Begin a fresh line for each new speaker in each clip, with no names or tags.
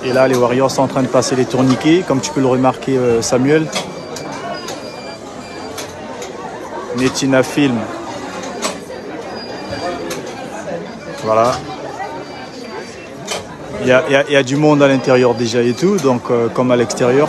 Et là, les Warriors sont en train de passer les tourniquets, comme tu peux le remarquer, Samuel. Netina Film. Voilà. Il y a du monde à l'intérieur déjà et tout, donc comme à l'extérieur.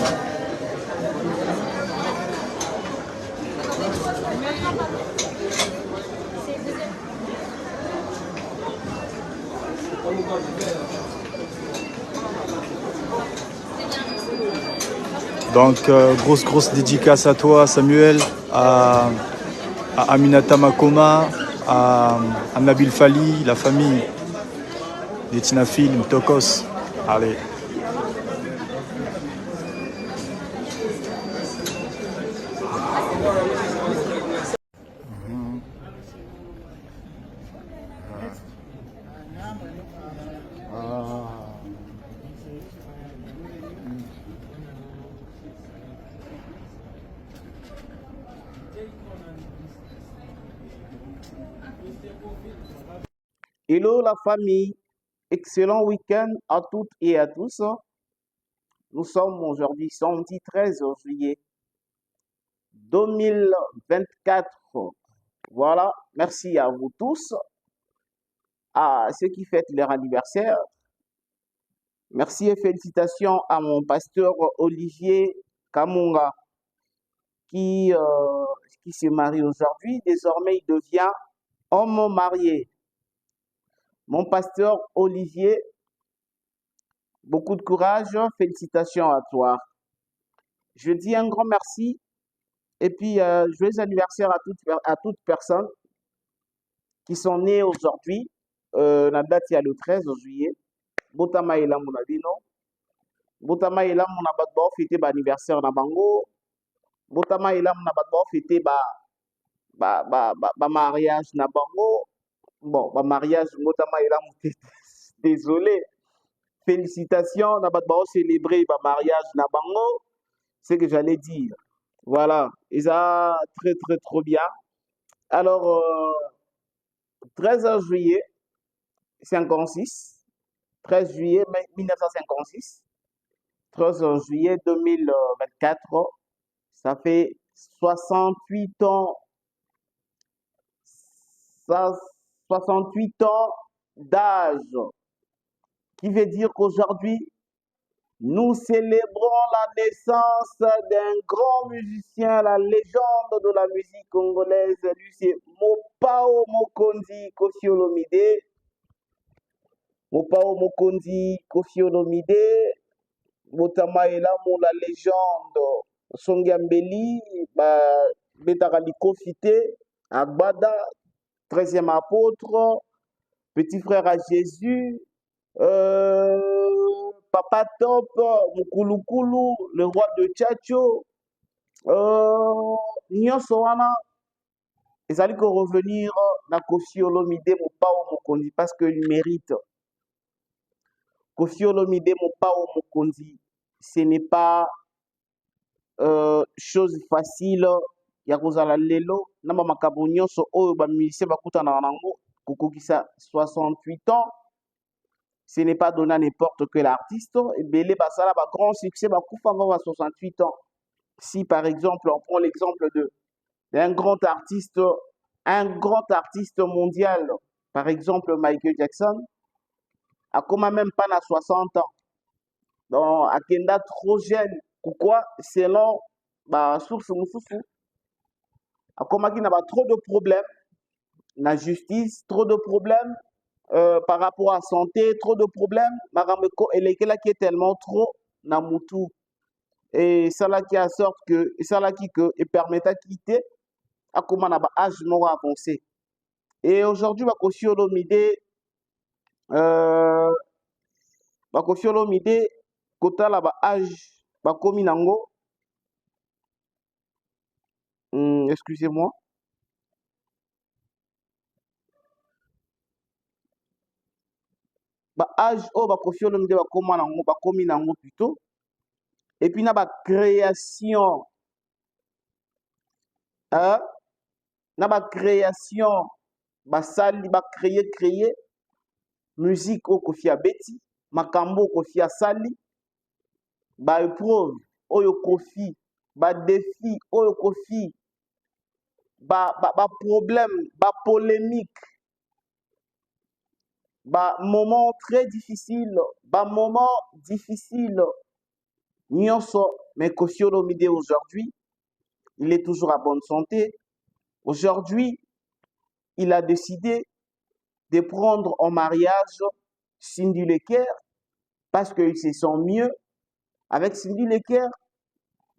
Donc grosse dédicace à toi, Samuel, à Aminata Makoma, à Nabil Fali, la famille, Netina Film, Tokos. Allez.
Hello la famille, excellent week-end à toutes et à tous. Nous sommes aujourd'hui samedi 13 juillet 2024. Voilà, merci à vous tous, à ceux qui fêtent leur anniversaire. Merci et félicitations à mon pasteur Olivier Kamunga qui, euh, qui se marie aujourd'hui. Désormais, il devient homme marié. Mon pasteur Olivier, beaucoup de courage, félicitations à toi. Je dis un grand merci et puis joyeux anniversaire à toute personne qui sont nées aujourd'hui. La date il y a le 13 juillet. Botama ela monabino. Botama ela monabat ba fêter ba anniversaire na bango. Botama ela monabat ba fêter ba mariage na bango. Bon, ba mariage botama ela désolé. Félicitations na bat ba célébrer ba mariage na bango. C'est ce que j'allais dire. Voilà, et ça, très, trop bien. Alors, 13 juillet 56, 13 juillet 1956, 13 juillet 2024, ça fait 68 ans, ça, 68 ans d'âge, qui veut dire qu'aujourd'hui, nous célébrons la naissance d'un grand musicien, la légende de la musique congolaise. Lui, c'est Mopao Mokonzi Koffi Olomide. Mopao Mokonzi Koffi Olomide. Botama Elamo, la légende. Songiambeli, Betaka Likofite, Agbada, 13e apôtre, petit frère à Jésus. Papa Top, Mukulukulu, le roi de Tchatcho, nyonso wana ezali ko revenir na Koffi Olomide Mopao Mokonzi parce qu'il mérite. Koffi Olomide Mopao Mokonzi, ce n'est pas chose facile ya kozala lelo na ba makambo nyonso oyo ba musicien bakutana nango kokokisa 68 ans. Ce n'est pas donné à n'importe quel artiste. Et Belé Basala va grand succès, va couper à 68 ans. Si par exemple, on prend l'exemple d'un un grand artiste mondial, par exemple Michael Jackson, a comme même pas à 60 ans. Donc, à Kenda trop jeune. Pourquoi? Selon la source Moussoussou, a comme il n'a pas trop de problèmes, la justice, trop de problèmes. Par rapport à la santé, trop de problèmes, et lesquels qui est tellement trop na mutu. Et ça là qui a sorte que, et ça là qui que, et permet à quitter, à comment on a âge non avancé. Et aujourd'hui, Koffi Olomide, Koffi Olomide, kota là âge, komi nango, excusez-moi. Âge oh Koffi Olomide komi nango plutôt. Et puis na création, hein, na création, basali créer musique oyo kofi abeti makambo oyo kofi asali baépreuve oyo kofi badefi oyo kofi baproblème bapolémique bamoment très difficile bamoment difficile nyonso mais Koffi Olomide aujourd'hui il est toujours à bonne santé. Aujourd'hui il a décidé de prendre en mariage Cindy Leker parce qu'ils se sentent mieux avec Cindy Leker.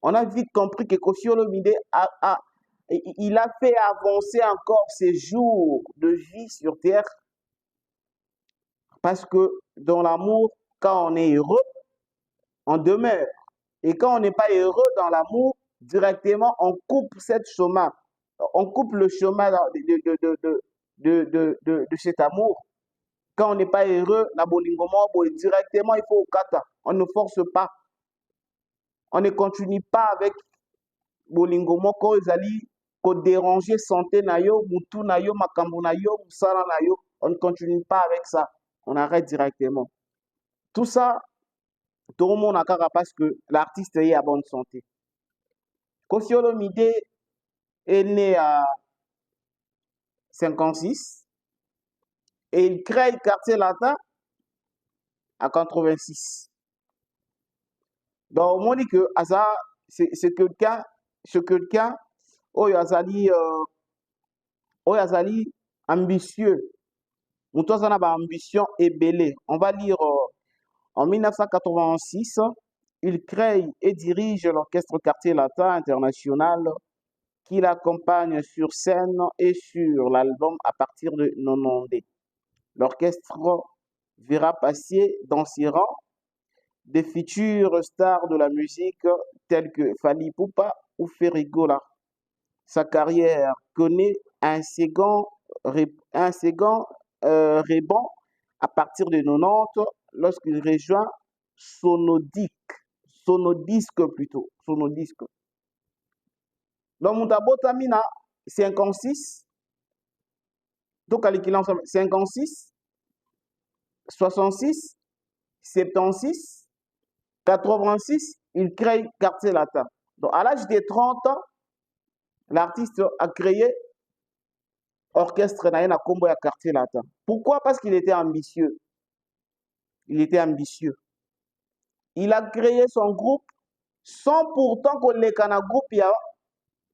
On a vite compris que Koffi Olomide il a fait avancer encore ses jours de vie sur terre parce que dans l'amour, quand on est heureux, on demeure. Et quand on n'est pas heureux dans l'amour, directement on coupe cette chemin. On coupe le chemin de cet amour. Quand on n'est pas heureux, directement il faut au kata. On ne force pas. On ne continue pas avec bolingo moko ezali ko déranger santé na yo, mutu na yo, makambo na yo, musala na yo. On ne continue pas avec ça. On arrête directement. Tout ça, tout le monde a parce que l'artiste est à bonne santé. Koffi Olomide est né à 56 et il crée le quartier latin à 86. Donc, on dit que c'est quelqu'un oyo azali ambitieux. Mutu aza na ba ambition ebele. On va lire en 1986, il crée et dirige l'orchestre Quartier Latin International qui l'accompagne sur scène et sur l'album à partir de 90. L'orchestre verra passer dans ses rangs des futures stars de la musique telles que Fally Ipupa ou Ferry-Gola. Sa carrière connaît un second rebond à partir de 90 lorsqu'il rejoint Sonodisque plutôt. Sonodisque. Donc, Mutabotamina, 56, donc calculons ensemble, 56, 66, 76, 86, il crée Quartier Latin. Donc, à l'âge de 30 ans, l'artiste a créé Orchestre Naïna Combo à Quartier Latin. Pourquoi? Parce qu'il était ambitieux. Il était ambitieux. Il a créé son groupe sans pourtant qu'on l'ait qu'un groupe, il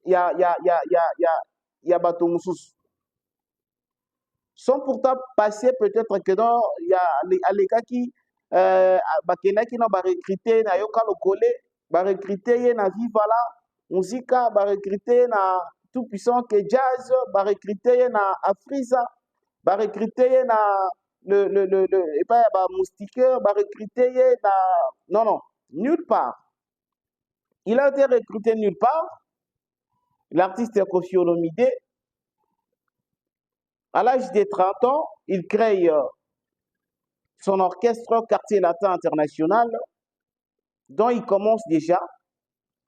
y a Bato Moussous. Sans pourtant passer peut-être que dans il y a les gars qui bakena ba recruter na yoka lokole, ba recruter na Viva la musica, ba recruter na tout puissant que jazz, ba recruter na Afriza, ba recruter na et pas ba moustiqueur, ba recruter na non, nulle part. Il a été recruté nulle part. L'artiste Koffi Olomide, à l'âge de 30 ans, il crée son orchestre Quartier Latin International, dont il commence déjà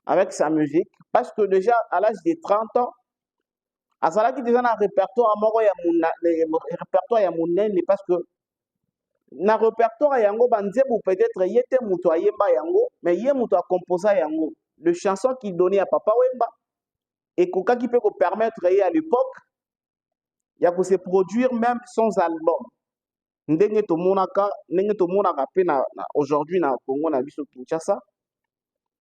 avec sa musique, parce que déjà à l'âge de 30 ans, azalaki déjà na répertoire moko ya répertoire ya monene parce que na répertoire yango banzembo peut-être yete muto ayemba yango, mais yé muto a composé yango. Le chanson qu'il donnait à Papa Wemba et qui peut permettre à l'époque il y a que se produire même sans album. Ndenge to monaka pe na aujourd'hui na Congo na biso Kinshasa.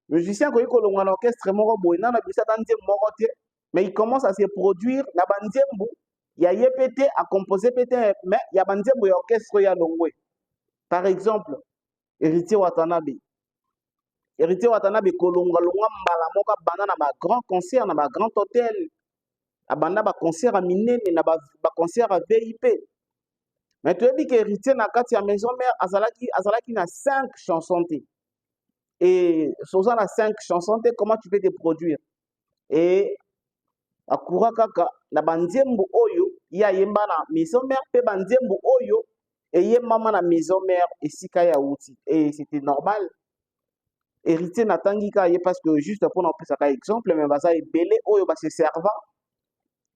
Musicien ko kolonga na orchestre moko boy na bisa tanze moko te, mais il commence à se produire na banzembo ya yepete à composer pété mais ya banzembo ya orchestre ya longwe. Par exemple, Héritier Watanabe kolonga mbala moka banda na ba grand concert na ba grand hôtel. Abanda ba concert à minene na ba concert à VIP. Mais tu as dit que Héritier na kati ya maison mère azalaki na 5 chansons. Et sur ça, 5 chansons, comment tu peux te produire? Et akura kaka na banzembo oyo ya yemba na maison mère pe banzembo oyo et yemba na maison mère et sika ya outi. Et c'était normal. Héritier na tangika ye parce que juste pour n'en faire exemple, mais baza ebele oyo ba se servant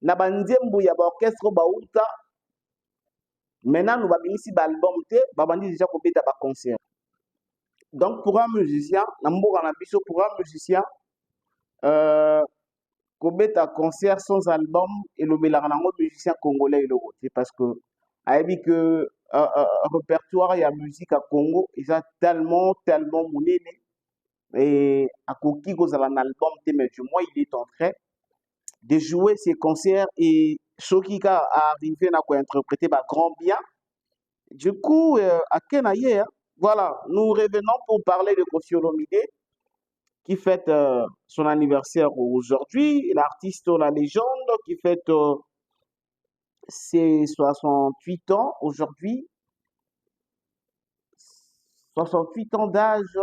na banzembo ya ba orchestre ba outa Maintenant, nous avons ici l'album, nous avons déjà combien de concert. Donc, pour un musicien, pour un musicien, combien de concert sans album et le musicien congolais parce que dit que un répertoire et la musique à Congo, ils ont tellement monnaie et à Koki un album, mais du moins il est en train de jouer ses concerts et Shokika a arrivé à interpréter grand bien. Du coup, à Kenaye, voilà, nous revenons pour parler de Koffi Olomide qui fête son anniversaire aujourd'hui, l'artiste, la légende qui fête ses 68 ans aujourd'hui, 68 ans d'âge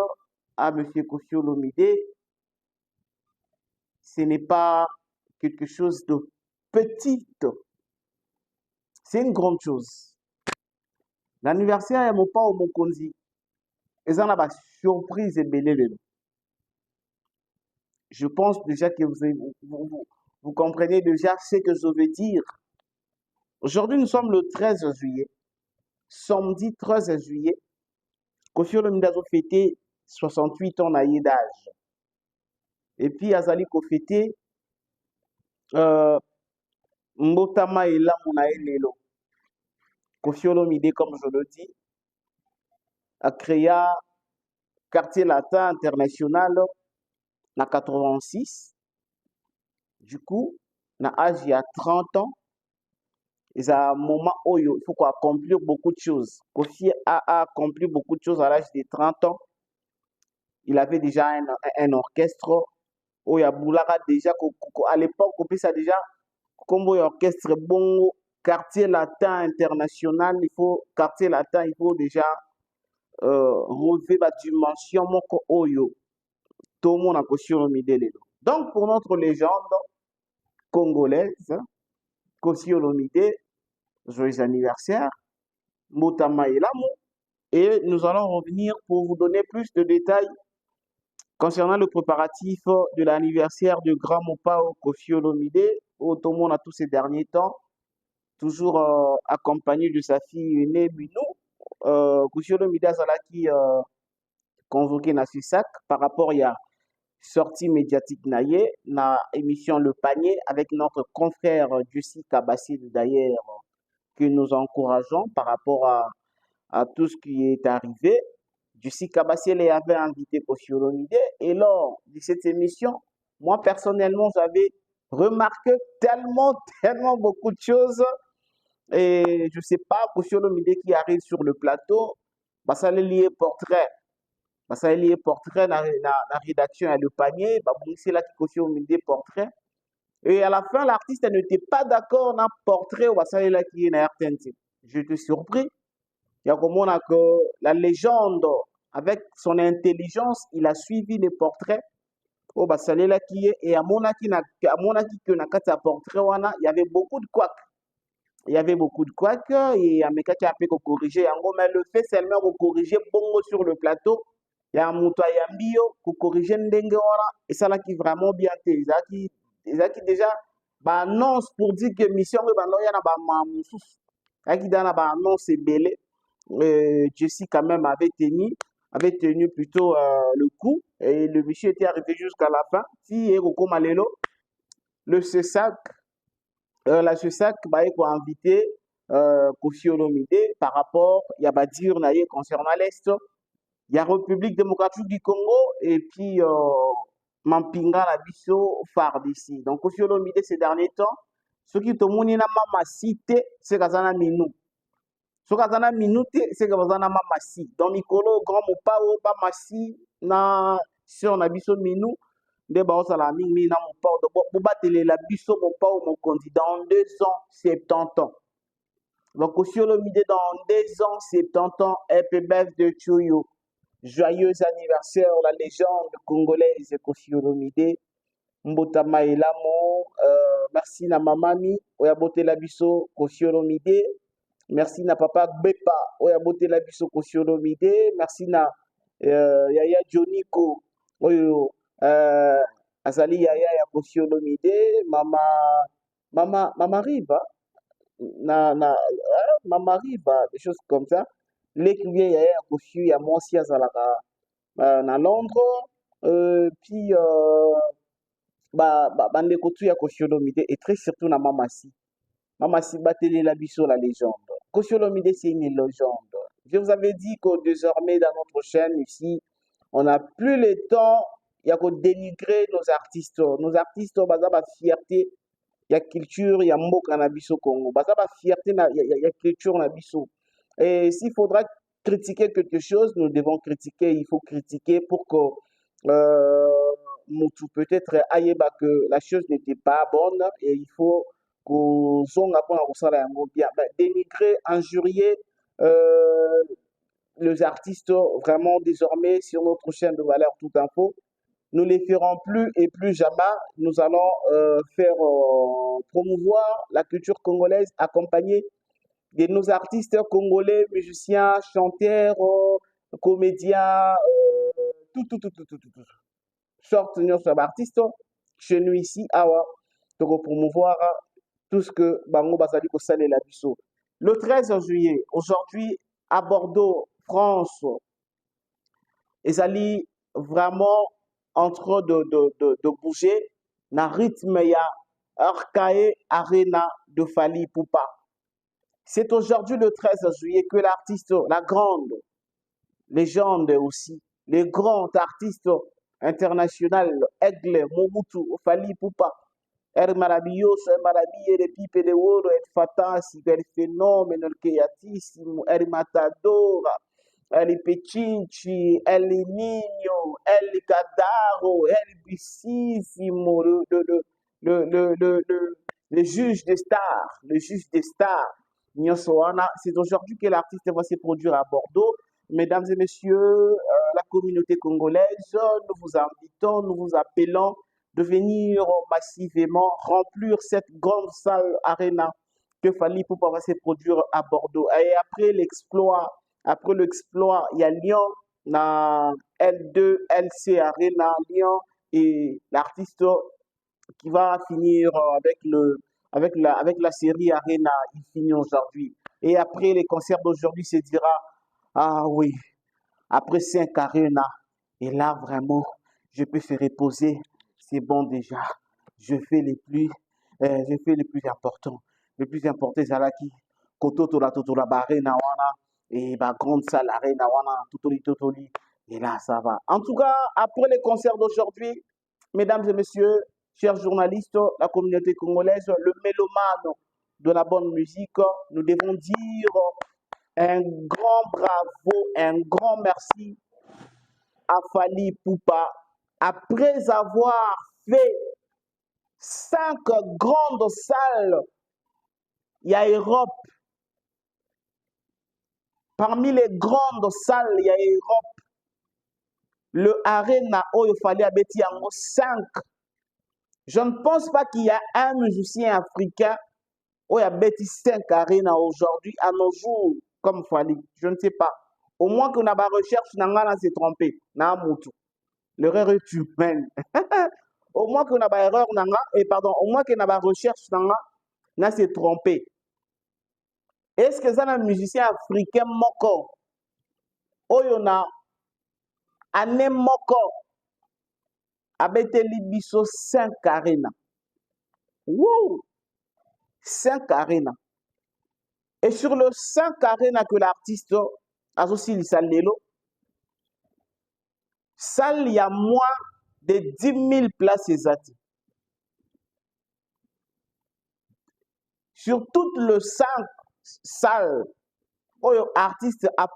à M. Koffi Olomide. Ce n'est pas quelque chose de petit, c'est une grande chose. L'anniversaire est mon pas au Mokonzi. Et ça n'a pas surprise et belé. Je pense déjà que vous comprenez déjà ce que je veux dire. Aujourd'hui, nous sommes le 13 juillet. Samedi 13 juillet, Koffi Olomide a fêté 68 ans d'âge. Et puis, Azali a fêté Mbotama et Lamuna Lelo. Koffi Olomide, comme je le dis, a créé Quartier Latin International en 86. Du coup, na âge il y a 30 ans, c'est un moment où il faut accomplir beaucoup de choses. Koffi a accompli beaucoup de choses à l'âge de 30 ans. Il avait déjà un orchestre. Où il y a Boulaka déjà, à l'époque, Koffi ça déjà, comme un orchestre bon, Quartier Latin International, Quartier Latin, il faut déjà relever la dimension moko oyo. Tout le monde a Koffi Olomide. Donc, pour notre légende congolaise, Koffi Olomide, joyeux anniversaire, Motama Elamo. Et nous allons revenir pour vous donner plus de détails concernant le préparatif de l'anniversaire de Grand Mopao Koffi Olomide, au Tomon à tous ces derniers temps, toujours accompagné de sa fille aînée Minou. Koffi Olomide Azalaki convoqué na Susac par rapport à sortie médiatique naïe, na émission Le Panier avec notre confrère Jussi Kabassi d'ailleurs, que nous encourageons par rapport à tout ce qui est arrivé. Jussi Kabassi avait invité Koffi Olomide et lors de cette émission, moi personnellement, j'avais remarqué tellement beaucoup de choses et je sais pas, Koffi Olomide qui arrive sur le plateau, bah ça le lié portrait. Ça lié portrait dans la rédaction et le panier, bah c'est là qui Koffi Olomide portrait. Et à la fin, l'artiste n'était pas d'accord dans le portrait ou ça là qui est dans RTNC. J'étais surpris. Il y a comment que la légende, avec son intelligence, il a suivi les portraits. Oh, bah, ça là qui est, et à mon avis, que na kata portrait, il y avait beaucoup de couacs. Il y avait beaucoup de couacs, et à mes cas, il a corriger. Mais le fait seulement de corriger bongo sur le plateau, il y a un mouton yambio, pour corriger ndenge et ça là qui vraiment bien été. Ils qui déjà, bah, annonce pour dire que mission, bah, non, il y a ba mamoussous. Qui dans la ba annonce, c'est belé. Jessie quand même avait tenu plutôt le coup et le monsieur était arrivé jusqu'à la fin. Si Eroko Malelo, le CESAC, la CESAC va être invité Koffi Olomide par rapport, il y a dire concernant l'Est, il y a République démocratique du Congo et puis Mampinga la biso phare d'ici. Donc Koffi Olomide ces derniers temps, ce qui te montre na mama cité, c'est Kazana Minou. Soki aza na minute seke baza na mamasi donc mikolo grand mopao bamasi na sœur na biso minu nde baosala mingi na mopao bobatelela biso mopao mokonzi dans 2 ans 70 ans donc Koffi Olomide dans 2 ans 70 ans FPBF de Tchoyo. Joyeux anniversaire la légende congolaise Koffi Olomide mbotama elamo merci na mamami oya botela biso Koffi Olomide. Merci na papa Bepa oya botela biso Koffi Olomide. Merci na Yaya Joniko oyo azali yaya ya Koffi Olomide. Mama Riva ma mari va des choses comme ça les clients ya kosu ya mwasi azalaka na Londres puis bandeko tu ya Koscielomide et très surtout na Mamasi batelela biso la légende. Koscielomide c'est une légende. Je vous avais dit que désormais dans notre chaîne ici on n'a plus le temps il y a que dénigrer nos artistes baza ba fierté ya culture ya mboka na biso Congo baza ba fierté ya culture na biso et s'il faudra critiquer quelque chose nous devons critiquer il faut critiquer pour que mutu peut-être ayeba que la chose n'était pas bonne et il faut kozonga mpona kosala yango bien dénigrer injurier les artistes vraiment désormais sur notre chaîne de Valeurs Tout Info nous ne les ferons plus et plus jamais. Nous allons faire promouvoir la culture congolaise, accompagner de nos artistes congolais, musiciens, chanteurs, comédiens, tout. Sorte de artistes chez nous ici, pour promouvoir tout ce que Bango Bazali Kosale la Bisso. Le 13 juillet, aujourd'hui, à Bordeaux, France, ezali vraiment en train de bouger na rythme ya Arcae Arena de Fally Ipupa. C'est aujourd'hui le 13 juillet que l'artiste, la grande légende aussi, les grands artistes internationaux, Aigle, Mobutu, Fally Ipupa, El maravilloso, El maravilla, El pipe de oro, El fantástico, El fenomeno, El creatissimo, El matador, El Pichinchi, El Niño, El Cadaro, El Bississimo, le juge des stars, le juge des stars. C'est aujourd'hui que l'artiste va se produire à Bordeaux. Mesdames et messieurs, la communauté congolaise, nous vous invitons, nous vous appelons de venir massivement remplir cette grande salle Arena que Fally Ipupa va se produire à Bordeaux. Et après l'exploit, il y a Lyon, na L2, LC Arena, Lyon, et l'artiste qui va finir avec la série Arena, il finit aujourd'hui. Et après les concerts d'aujourd'hui, se dira, ah oui, après 5 Arena, et là vraiment, je peux se reposer, c'est bon déjà. Je fais les plus importants. Le plus important, c'est là qui, Kototola Arena, wana, et ma grande salle Arena, wana, Totoli. Et là, ça va. En tout cas, après les concerts d'aujourd'hui, mesdames et messieurs, chers journalistes, la communauté congolaise, le mélomane de la bonne musique, nous devons dire un grand bravo, un grand merci à Fally Ipupa après avoir fait 5 grandes salles. Il y a Europe. Parmi les grandes salles, il y a Europe. Le Arena Oyo Fally Abeti Yango 5. Je ne pense pas qu'il y a un musicien africain où il y a Betty 5 Arena aujourd'hui, à nos jours, comme Fally. Je ne sais pas. Au moins qu'on a ma recherche, Nangana s'est trompé. L'erreur est humaine. Au moins qu'on a ma erreur, au moins qu'on a ma recherche, Nangana s'est trompé. Est-ce que c'est un musicien africain moko? Oyona, ane moko. Abete Libiso 5 Arena. Wow! 5 Arena. Et sur le 5 Arena que l'artiste a aussi le Salelo, salle, il y a moins de 10 000 places exactes. Sur toutes les 5 salles où l'artiste a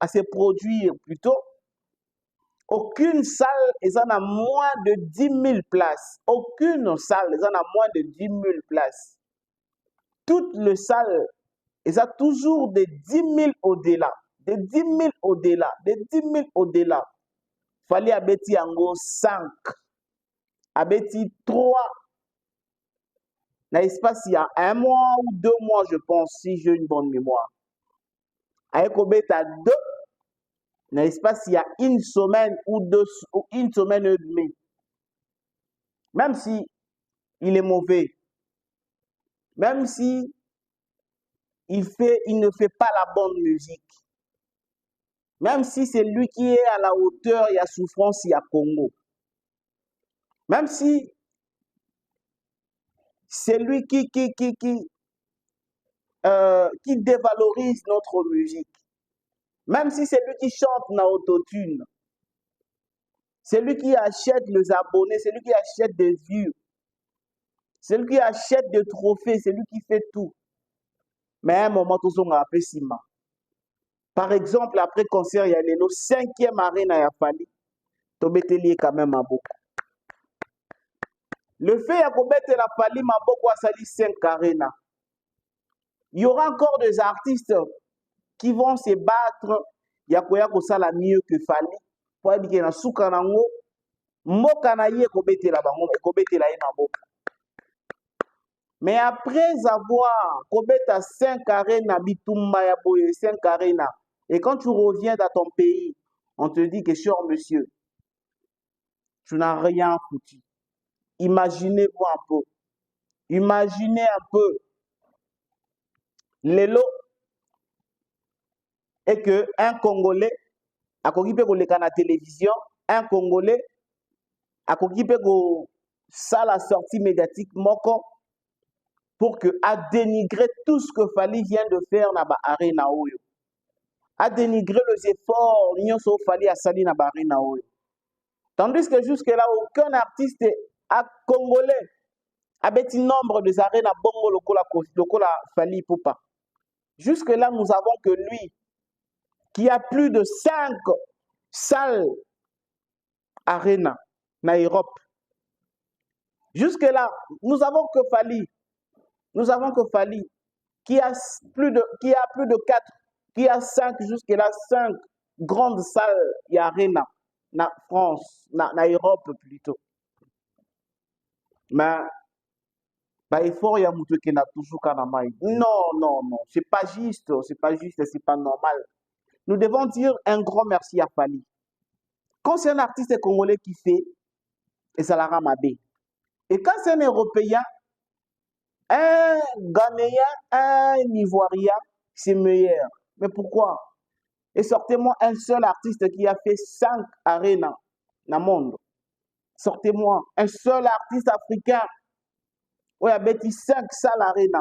se produire plutôt, aucune salle est en moins de 10 000 places. Aucune salle est en moins de 10 000 places. Toutes les salles, elles ont toujours de 10 000 au-delà. De 10 000 au-delà. De 10 000 au-delà. Fally Abeti Yango 5. Abeti 3. N'est-ce pas s'il y a 1 mois ou 2 mois, je pense, si j'ai une bonne mémoire. Avec Obeta 2. N'est-ce pas s'il y a 1 semaine ou 1 semaine et demie. Même si il est mauvais. Même si il ne fait pas la bonne musique. Même si c'est lui qui est à la hauteur, il y a souffrance, il y a Congo. Même si c'est lui qui dévalorise notre musique. Même si c'est lui qui chante dans autotune. C'est lui qui achète les abonnés, c'est lui qui achète des vues. C'est lui qui achète des trophées, c'est lui qui fait tout. Mais à un moment, tout le monde a fait Sima. Par exemple, après concert, il y a le 5e arène à Fali. Tobeteli quand même à beaucoup. Le fait de mettre la Fali Maboko a sali 5 arènes. Il y aura encore des artistes qui vont se battre. Il y a quoi ça mieux que Fali. Pour dire qu'il y a Soukanango, Mokanaye Kobetela Bango, et Kobetela Maboko. Mais après avoir Kobeta 5 arènes, Bitumba ya boye 5 arènes, et quand tu reviens dans ton pays, on te dit que cher monsieur, tu n'as rien foutu. Imaginez-vous un peu. Imaginez un peu. Lelo est que un Congolais a occupé la télévision, un Congolais a occupé la sortie médiatique moko pour que a dénigrer tout ce que Fali vient de faire dans l'arène oyo. A dénigrer les efforts l'Union Fali a sali dans l'arène oyo. Tandis que jusque-là, aucun artiste à Congolais a bâti nombre des arènes à Bongo Lokola Fali Poupa. Jusque-là, nous avons que lui, qui a plus de 5 salles arena en Europe. Jusque-là, nous avons que Fali, qui a plus de 4, qui a 5, jusque-là 5 grandes salles arena en France, en Europe plutôt. Mais il faut y avoir qui n'a toujours qu'un amaï. Non, c'est pas juste, c'est pas normal. Nous devons dire un grand merci à Fali. Quand c'est un artiste congolais qui fait, et ça la ramabé. Et quand c'est un Européen, un Ghanéen, un Ivoirien, c'est meilleur. Mais pourquoi? Et sortez-moi un seul artiste qui a fait 5 arènes dans le monde. Sortez-moi un seul artiste africain. Oui, il y a 5 salles arena.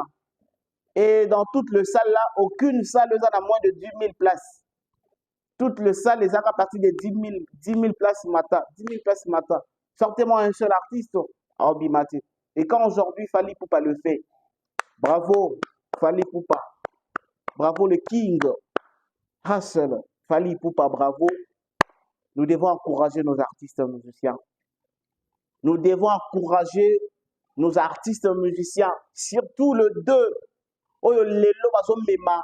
Et dans toutes les salles là, aucune salle n'a moins de 10 000 places. Toutes les salles, les ont à partir de 10 000 places matin. 10 000 places matin. Sortez-moi un seul artiste à Obimati. Et quand aujourd'hui Fali Poupa le fait, bravo Fali Poupa. Bravo le King. Hustle. Fali Poupa, bravo. Nous devons encourager nos artistes musiciens. Nous devons encourager nos artistes musiciens. Surtout le 2. Oyo lelo bazomema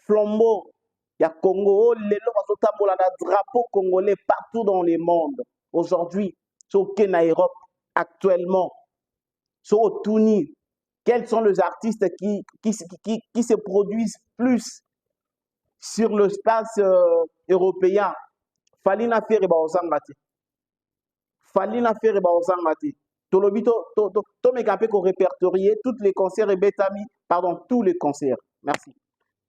flambeau ya Congo, lelo bazotambola na drapeau congolais partout dans le monde. Aujourd'hui, sur Europe, actuellement, sur Tuni, quels sont les artistes qui se produisent plus sur l'espace européen? Fali na faire ba ozangati. Fali na faire ba ozangati. Tolobi to mekape ko répertorier tous les concerts et betami, pardon, tous les concerts. Merci.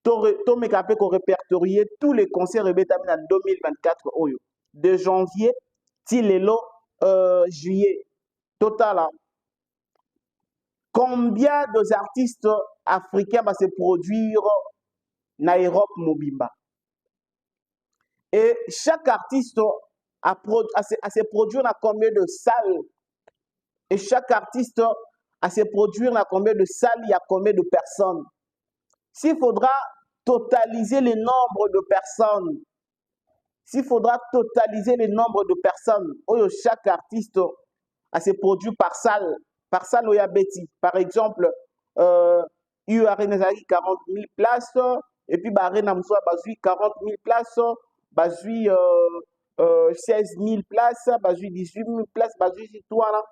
To mekape ko répertorier tous les concerts et betami en 2024 oyo. De janvier tilelo juillet. Total. Combien d'artistes africains va se produire en Europe Mobimba? Et chaque artiste a se produire dans combien de salles? Et chaque artiste a se produire dans combien de salles? Il y a combien de personnes? S'il faudra totaliser le nombre de personnes, chaque artiste a se produire par salle oya beti. Par exemple, il y a 40 000 places, et puis Arena Moussa bazui 40 000 places, bazui 16 000 places, bazui 18 000 places, bazui tout là.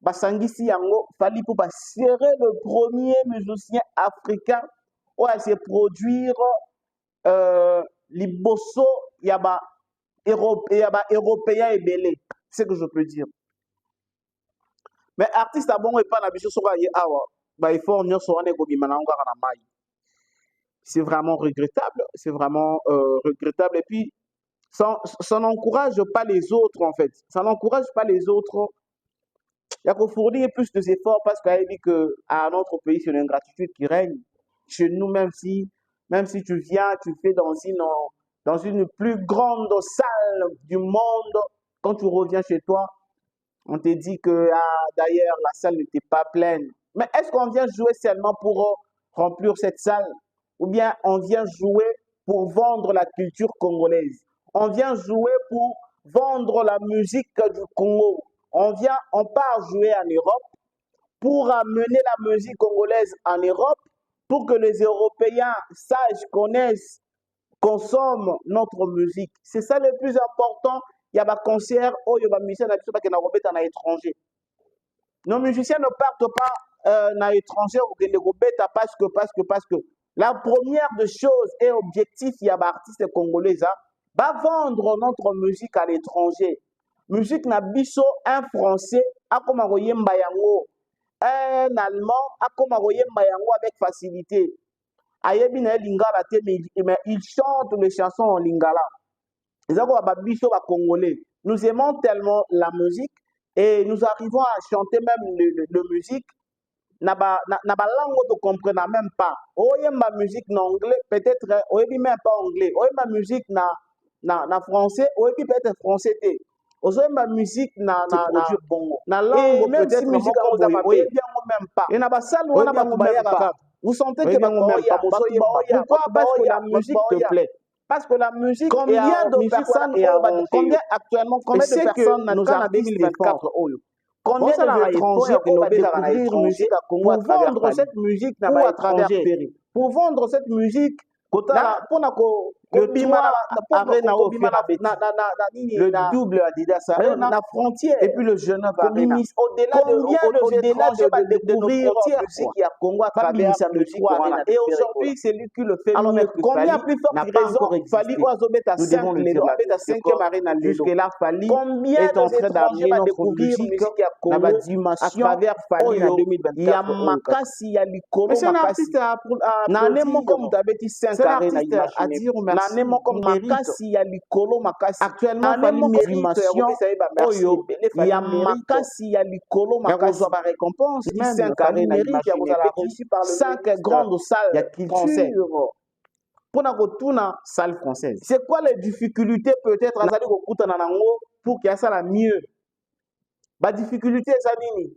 Basangisi yango Fali Poupa serait le premier musicien africain où à se produire liboso yaba européen et belé, c'est ce que je peux dire. Mais artiste a bon et pas na biso soka ye awa ba effort nyonso wana ko bimana ngaka na mai. c'est vraiment regrettable. C'est vraiment regrettable. Et puis, ça n'encourage pas les autres, en fait. Ça n'encourage pas les autres. Il y a qu'on fournir plus d'efforts parce qu'il dit qu'à notre pays, c'est l'ingratitude qui règne. Chez nous, même si tu viens, tu fais dans une plus grande salle du monde, quand tu reviens chez toi, on te dit que d'ailleurs, la salle n'était pas pleine. Mais est-ce qu'on vient jouer seulement pour remplir cette salle? Ou bien on vient jouer pour vendre la culture congolaise? On vient jouer pour vendre la musique du Congo? On part jouer en Europe pour amener la musique congolaise en Europe pour que les Européens sachent, connaissent, consomment notre musique. C'est ça le plus important. Il y a des concerts, il y a des musiciens qui sont à l'étranger. Nos musiciens ne partent pas à l'étranger parce que la première des choses et objectif, il y a des artistes congolais, va vendre notre musique à l'étranger. Musique na biso, un français, akoma koyemba yango, un allemand, akoma koyemba yango avec facilité. Ayebi na lingala te, mais il chante les chansons en lingala. Congolais. Nous aimons tellement la musique et nous arrivons à chanter même la musique. Na ba langue ne comprend même pas. Ma musique en anglais, peut-être, même pas anglais. Ma musique na français, peut-être français. Ma musique na langue peut-être musique même pas. Et na ba salle vous sentez que pourquoi? Parce que la musique te plaît. Parce que la musique, combien de personnes actuellement, combien de personnes nous en 2024? Combien d'étrangers ont découvert musique pour vendre cette musique à travers Ferry? Pour vendre cette musique, le double Adidas, la frontière, et puis le jeune au-delà de découvrir musique à Congo à travers sa musique. Et aujourd'hui, c'est lui qui le fait. Alors, combien plus forte raison Fali Oazobet à 5e arène jusque-là, Fali est en train d'amener notre musique à Congo à travers Fali en 2024. Il y a Makasi, il y a Likolo, mais c'est un artiste à comme Tabeti 5 arènes à dire merci. Makasi, il y a Likolo, Makasi. Actuellement, Fali mérite, il y a Makasi, il y a Likolo, Makasi. La récompense, 5 arènes à 5 grandes salles françaises. Pour la salle française. C'est quoi les difficultés peut-être pour qu'il y ait ça la mieux? La difficulté, c'est nini?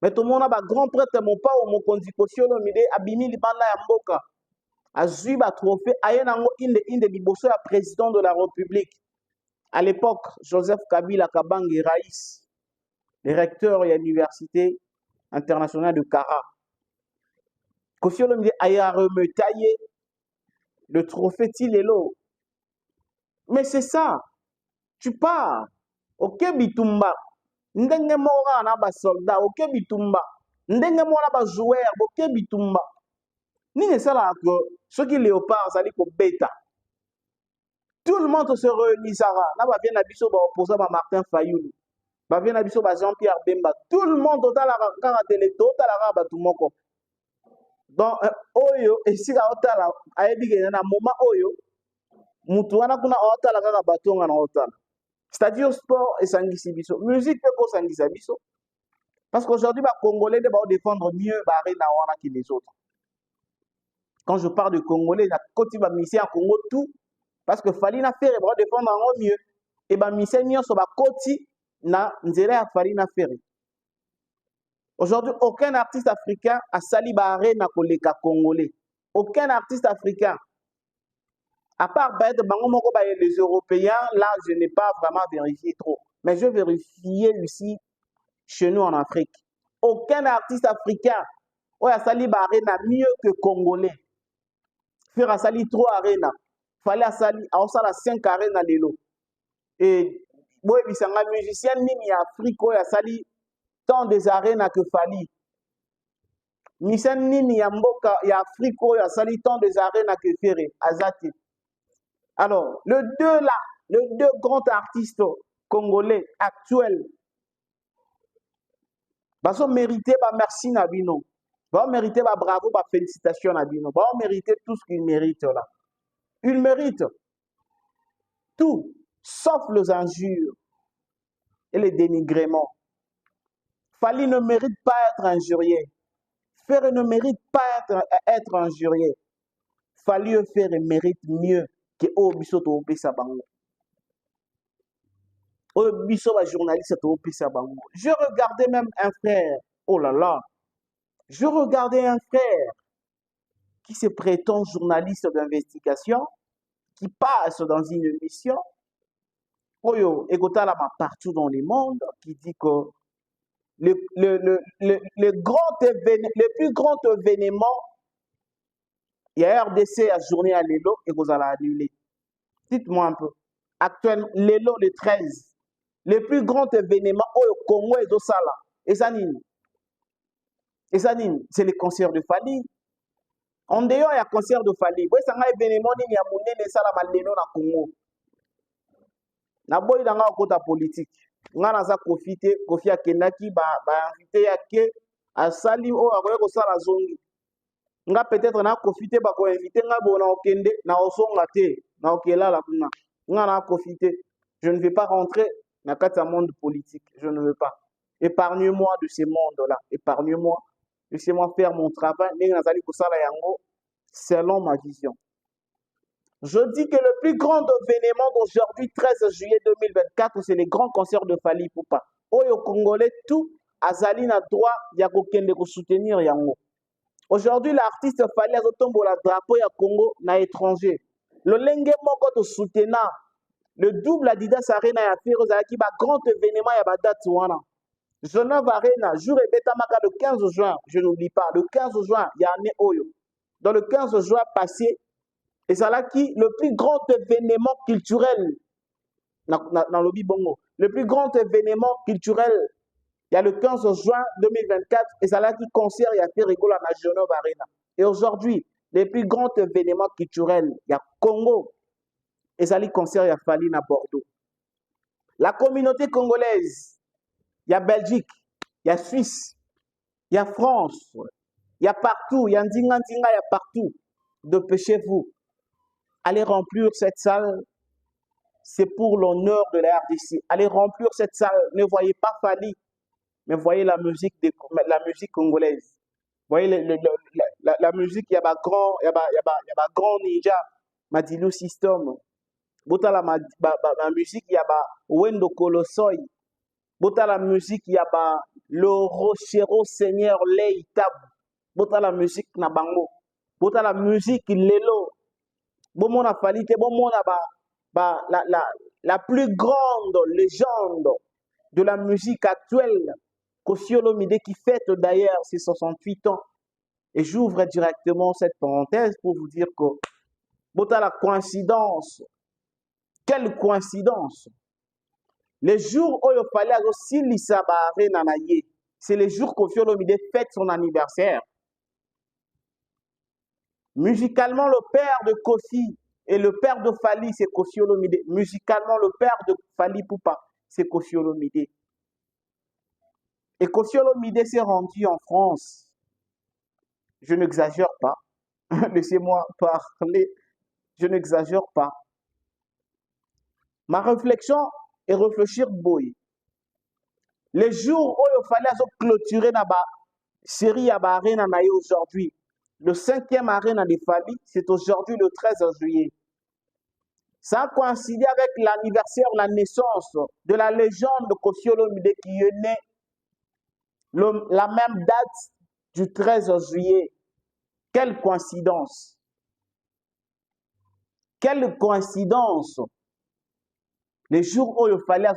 Mais tout le monde a un grand prêtre, mon pas ou mon condicotio, l'omide, abimi libanda ya mboka. Azui ba trophée, ayenango inde liboso ya président de la République. À l'époque, Joseph Kabila Kabange Raïs, le recteur de l'Université internationale de Kara. Kofi Olomide a remetaillé le trophée Tilelo. Mais c'est ça. Tu pars. Ok, Bitumba. Ndenge mora na ba soldat. Ok, Bitumba. Ndenge mora ba joueur. Ok, Bitumba. Ni ça là que ceux qui léopard, ça dit que bêta. Tout le monde se réunit, Sarah. Là, va bien Abisso, va opposer à Martin Fayoulou. Va bien Abisso, va Jean-Pierre Bemba. Tout le monde, total à la télé, total à la Batumoko. Donc, Oyo, et si la Otala, a ébiqué un moment Oyo, Moutouana kuna Otala, la Batonga en Otala. C'est-à-dire sport et Sangisi Bisso. Musique peut pas Sangisa Bisso. Parce qu'aujourd'hui, les Congolais doivent défendre mieux Barena Wana que les autres. Quand je parle de Congolais, la côte va misser en Congo tout. Parce que Fali na faire va défendre en mieux. Et bien, misser mieux sur la côte na nzere a Fali na faire. Aujourd'hui, aucun artiste africain a sali barré na koleka congolais. Aucun artiste africain. À part les Européens, là, je n'ai pas vraiment vérifié trop. Mais je vérifiais ici, chez nous en Afrique. Aucun artiste africain a sali barré na mieux que congolais. Faire a sali 3 arènes. Fallait a sali a 5 arènes à l'élo. Et moi, je suis un musicien ni Afrique, a sali tant des arènes que Fali. Musicien ni Yamboka, y a Afrique, a sali tant des arènes que Ferré, Azati. Alors, les deux grands artistes congolais actuels, ils ont mérité, merci Nabino. Va mériter bah, bravo, bah, félicitations à Bino. Va mériter tout ce qu'il mérite là. Il mérite tout, sauf les injures et les dénigrements. Fali ne mérite pas être injurié. Ferré ne mérite pas être injurié. Fali Ferré mérite mieux que Obiso to Opesa Bango. Obiso va journaliste to Opesa Bango. Je regardais même un frère, oh là là, je regardais un frère qui se prétend journaliste d'investigation, qui passe dans une émission, Oyo, Egotalama partout dans le monde, qui dit que le plus grand événement, il y a RDC à journée à Lelo et vous allez annuler. Dites-moi un peu. Actuellement, Lelo le 13, le plus grand événement au Congo et d'Osala. Et ça, c'est le concert de Fali. En dehors, il y a concert de Fali. Oui, c'est un événement qui a monté les salles Lelo dans le Congo. Na boy dans la côté politique. Nga na za Kofi akendaki ba invité yake asali o akoye ko sala zongi. Nga peut-être na Kofi te ba ko invité nga bona okende na osonga te na okela la kuna. Nga na Kofi te. Je ne vais pas rentrer dans le monde politique. Je ne veux pas. Épargne-moi de ce monde-là. Épargne-moi. Laissez-moi faire mon travail. Selon ma vision. Je dis que le plus grand événement d'aujourd'hui, 13 juillet 2024, c'est les grands concerts de Fali Poupa. Oyo Congolais, tout, Azali na droit, Yakokende ko soutenir yango. Aujourd'hui, l'artiste Fali Azotombo la drapeau ya Congo na étranger. Le lenge moko to soutenant, le double Adidas Arena ya Firo Zaki, ba grand événement ya ba date wana. Genève Arena, jour et betamaka le 15 juin, je n'oublie pas, le 15 juin, il y a un Oyo. Dans le 15 juin passé, et c'est là qui le plus grand événement culturel dans le Bibongo. Le plus grand événement culturel, il y a le 15 juin 2024, et c'est là qui concert, il y a fait rigolo à Genève Arena. Et aujourd'hui, les plus grands événements culturels, il y a Congo, et c'est là qui concert, il y a Fali à Bordeaux. La communauté congolaise, il y a Belgique, il y a Suisse, il y a France, il y a partout, il y a Ndinga, il y a partout. Dépêchez-vous. Allez remplir cette salle, c'est pour l'honneur de la RDC. Allez remplir cette salle, ne voyez pas Fali, mais voyez la musique congolaise. Voyez la musique, il y a pas grand ninja, Madilu System. Bota la musique, il y a pas Wendo Kolosoi. Bota la musique, il y a pas le Rochero Seigneur Leitab. Bota la musique Nabango. Bota la musique Lelo. Bon, a fallu que la plus grande légende de la musique actuelle, Koffi Olomide, qui fête d'ailleurs ses 68 ans. Et j'ouvre directement cette parenthèse pour vous dire que, la coïncidence, quelle coïncidence! Les jours où il fallait aussi l'Isabare Nanaye, c'est les jours que Koffi Olomide fête son anniversaire. Musicalement, le père de Koffi et le père de Fali, c'est Koffi Olomide. Musicalement, le père de Fali Poupa, c'est Koffi Olomide. Et Koffi Olomide s'est rendu en France. Je n'exagère pas. Laissez-moi parler. Je n'exagère pas. Ma réflexion est réfléchir boy. Les jours où il fallait clôturer la série à Arena aujourd'hui, le 5e Arena de Fali, c'est aujourd'hui le 13 juillet. Ça a coïncidé avec l'anniversaire, la naissance de la légende de Koffi Olomide qui est né la même date du 13 juillet. Quelle coïncidence! Quelle coïncidence! Les jours où il fallait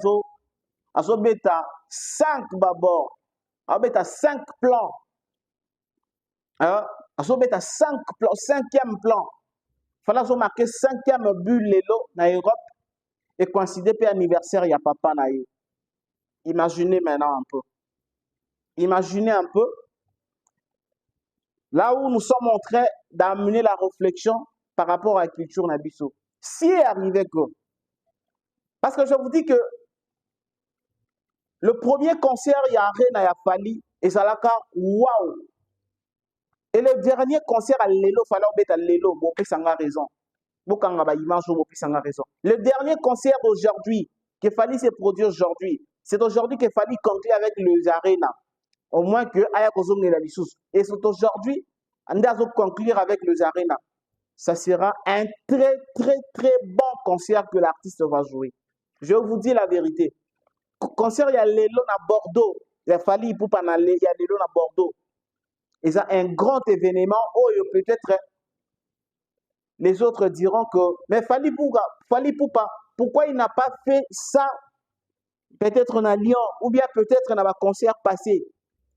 mettre 5 babord, 5 plans. Mettre 5 plans, 5e plan. Il fallait marquer 5e but Lelo dans Europe et coïncider pour l'anniversaire, il y a papa naïe. Imaginez maintenant un peu. Imaginez un peu. Là où nous sommes en train d'amener la réflexion par rapport à la culture Nabiso. Si est arrivé que. Parce que je vous dis que le premier concert, il y a Arena, il y a Fali, et ça l'a waouh! Et le dernier concert à Lelo, fallait mettre à Lelo, bon, ça a raison. Le dernier concert d'aujourd'hui, qu'il fallait se produire aujourd'hui, c'est aujourd'hui qu'il fallait conclure avec les Arena. Au moins que Aya Kozong et la Lissous. Et c'est aujourd'hui, on doit conclure avec les Arena. Ça sera un très, très, très bon concert que l'artiste va jouer. Je vous dis la vérité. Concert, il y a Lelo à Bordeaux. Il a fallu pour pas aller, il y a Lelo à Bordeaux. Et ça, un grand événement, oh, peut-être les autres diront que, mais Fally Ipupa, pourquoi il n'a pas fait ça, peut-être en Lyon, ou bien peut-être dans un concert passé.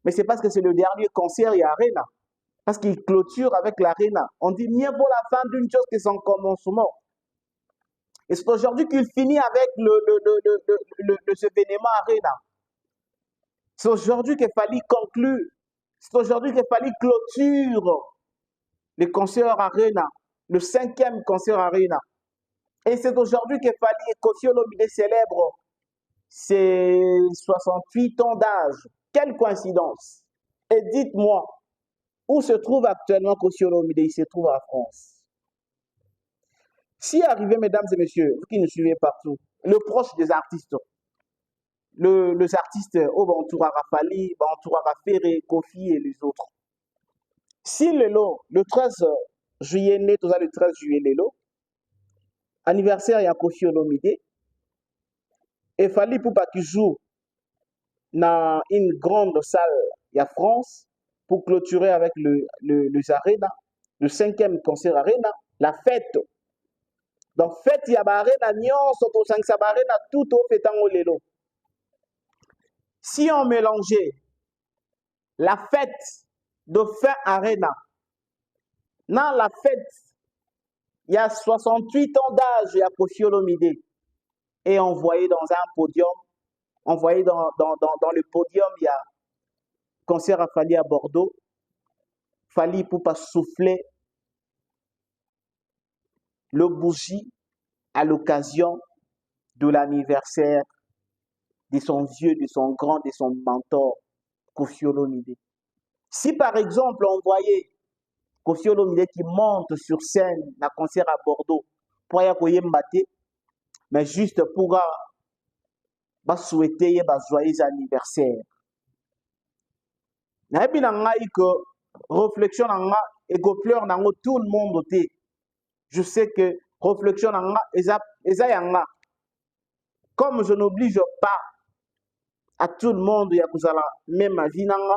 Mais c'est parce que c'est le dernier concert, il y a Arena. Parce qu'il clôture avec l'Arena. On dit mieux vaut la fin d'une chose que son commencement. Et c'est aujourd'hui qu'il finit avec ce événement Arena. C'est aujourd'hui qu'il fallait conclure. C'est aujourd'hui qu'il fallait clôture le concert Arena, le 5e concert Arena. Et c'est aujourd'hui qu'il fallait Koffi Olomide célèbre ses 68 ans d'âge. Quelle coïncidence! Et dites-moi, où se trouve actuellement Koffi Olomide? Il se trouve en France. Si arrivé, mesdames et messieurs, vous qui nous suivez partout, le proche des artistes, les artistes, oh, entourera Fally, entourera Ferré, Koffi et les autres. Si le 13 juillet, le 13 juillet, anniversaire, il y a Koffi Olomide, et Fally Ipupa qui joue dans une grande salle, il y a France, pour clôturer avec le Arena, le 5e concert Arena, la fête. Donc, fête, il y a Arena, Nyon, Soto Sanxa Arena, tout au fait en Lelo. Si on mélangeait la fête de fin Arena, dans la fête, il y a 68 ans d'âge, il y a Koffi Olomide, et envoyé dans un podium, envoyé dans le podium, il y a concert à Fally à Bordeaux, Fally Ipupa souffler le bougie à l'occasion de l'anniversaire de son vieux, de son grand, de son mentor, Koffi Olomide. Si par exemple on voyait Koffi Olomide qui monte sur scène dans le concert à Bordeaux pour y avoir mais juste pour souhaiter un joyeux anniversaire. Nabi nangai que réflexion nanga et que pleur nango tout le monde té. Je sais que réflexion nanga eza yanga. Comme je n'oblige pas à tout le monde ya kuzala même avis nanga,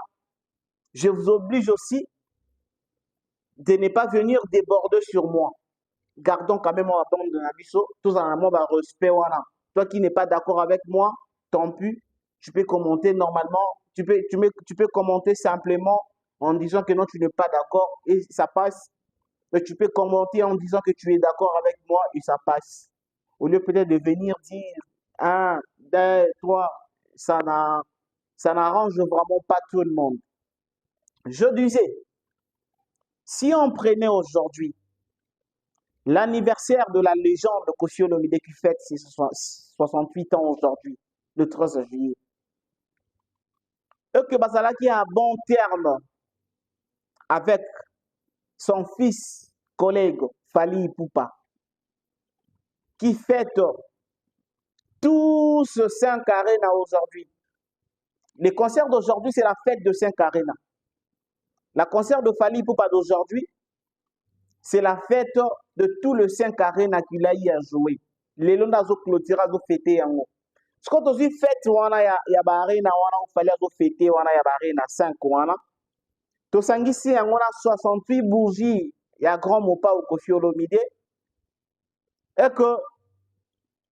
je vous oblige aussi de ne pas venir déborder sur moi. Gardons quand même en bande de Nabiso, tous en amour respect wana. Toi qui n'es pas d'accord avec moi, tant pis, tu peux commenter normalement, tu peux commenter simplement en disant que non, tu n'es pas d'accord et ça passe. Mais tu peux commenter en disant que tu es d'accord avec moi et ça passe. Au lieu peut-être de venir dire, 1, 2, 3, ça n'arrange vraiment pas tout le monde. Je disais, si on prenait aujourd'hui l'anniversaire de la légende de Koffi Olomide qui fête ses 68 ans aujourd'hui, le 13 juillet, et que Bazalaki a un bon terme avec son fils, collègue Fally Ipupa, qui fête tout ce 5 Arena aujourd'hui. Le concert d'aujourd'hui, c'est la fête de 5 Arena. Le concert de Fally Ipupa d'aujourd'hui, c'est la fête de tout le 5 Arena qu'il a eu à jouer. Les longs zo clôtura zo fêter yango. Ce qu'on aussi fête wana ya Arena wana Fally zo fêter wana ya Arena 5 wana. To sangisi yango na 68 bougies ya grand mopa au Koffi Olomide. Et que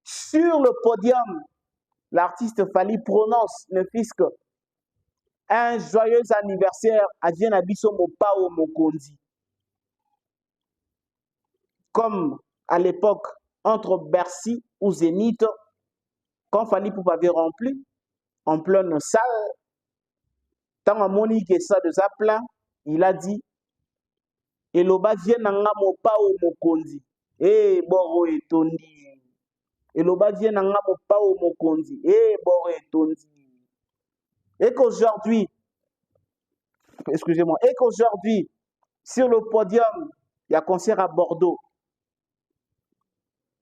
sur le podium, l'artiste Fally prononce le fisc un joyeux anniversaire à Diana Biso Mopa au Mokondi. Comme à l'époque, entre Bercy ou Zénith, quand Fally Ipupa avait rempli, en pleine salle, tant à Monique ça de sa plein, il a dit, Eloba vient nanga mopa au Mokondi. Eh, Boro et Tondi. Eloba vient nanga mopa au Mokondi. Eh, Boro et Tondi. Et qu'aujourd'hui, excusez-moi, et qu'aujourd'hui, Sur le podium, il y a concert à Bordeaux.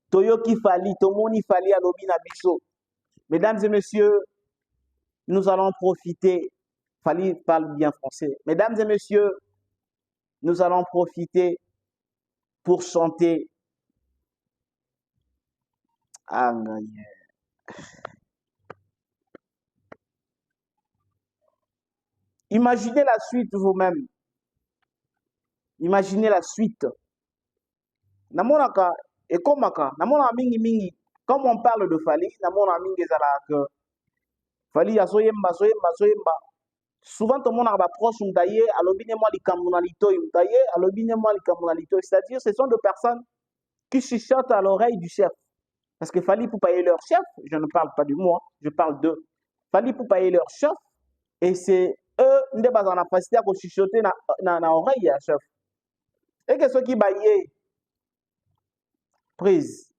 Toyoki Fali, Tomoni Fali à Lobina Bisso. Mesdames et messieurs, nous allons profiter. Fali parle bien français. Mesdames et messieurs, nous allons profiter pour chanter. Ah, imaginez la suite vous-même. Imaginez la suite. Namonaka et komaka, namona mingi mingi. Comme on parle de Fali, namona mingi ezalaka. Fali azoyemba, zoyemba, zoyemba. Souvent tout le monde a proche mtaye, alobine moi likamunalito mtaye, alobine moi likamunalito. C'est-à-dire, ce sont des personnes qui chuchotent à l'oreille du chef. Parce que Fali pour payer leur chef, je ne parle pas du moi, je parle d'eux. Fali pour payer leur chef, et c'est eux qui sont dans la capacité à chuchoter dans l'oreille du chef. Et que ceux qui baillent, prise,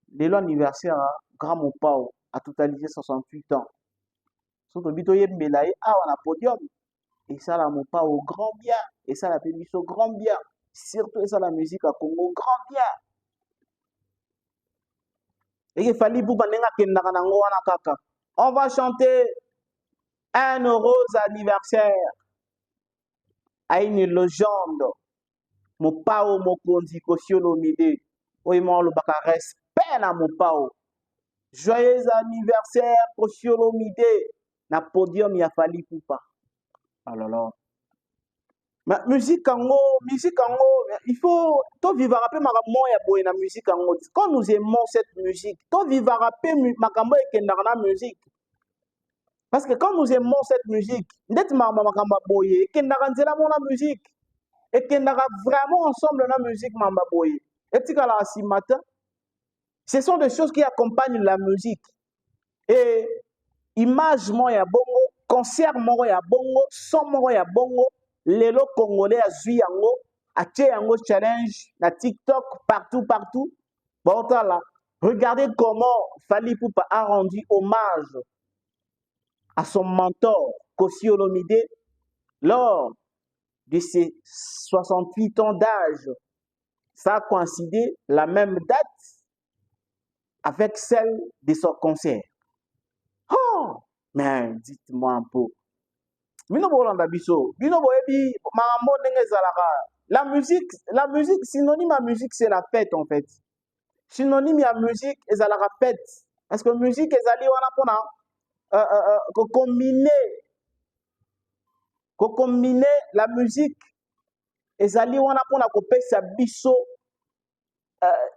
de l'anniversaire, grand Mopao a totalisé 68 ans. Surtout, Bitoye Mbelaye, on a podium. Et ça, la Mopao grand bien. Et ça, la Pémiso grand bien. Surtout, ça, la musique à Congo grand bien. Et il fallait pour on va chanter un heureux anniversaire à une légende. Mopao Mokonzi Koscielomide. Oimo le baka respect na Mopao. Joyeux anniversaire Koscielomide. Na podium ya Fali Poupa. Alors là. Mais musique en il faut to vivre rapper makambo ya boye na musique en quand nous aimons cette musique, to vivre rapper makambo ekendaka na musique. Parce que quand nous aimons cette musique, ndet makambo boye ekendaka nzela mo na musique. Ekendaka vraiment ensemble na musique mamba boye. Etikala si matin. Ce sont des choses qui accompagnent la musique. Et image mo ya bongo, concert mo ya bongo, son mo ya bongo. Lelo Congolais a zui yango, a tché yango challenge, na TikTok, partout. Bon, là, regardez comment Fali Poupa a rendu hommage à son mentor, Koscielomide, lors de ses 68 ans d'âge. Ça a coïncidé la même date avec celle de son concert. Oh, mais dites-moi un peu. La musique, synonyme à musique, c'est la fête en fait. Synonyme à musique, c'est la fête. Parce que musique, c'est combiner la musique, c'est sa biso,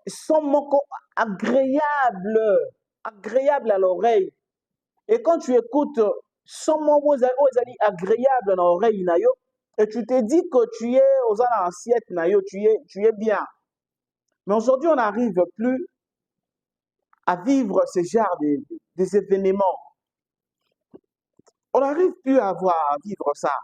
son moko agréable à l'oreille. Et quand tu écoutes son mot agréable dans l'oreille, et tu te dis que tu es aux assiette, tu es bien. Mais aujourd'hui, on n'arrive plus à vivre ce genre des événements. On n'arrive plus à vivre ça.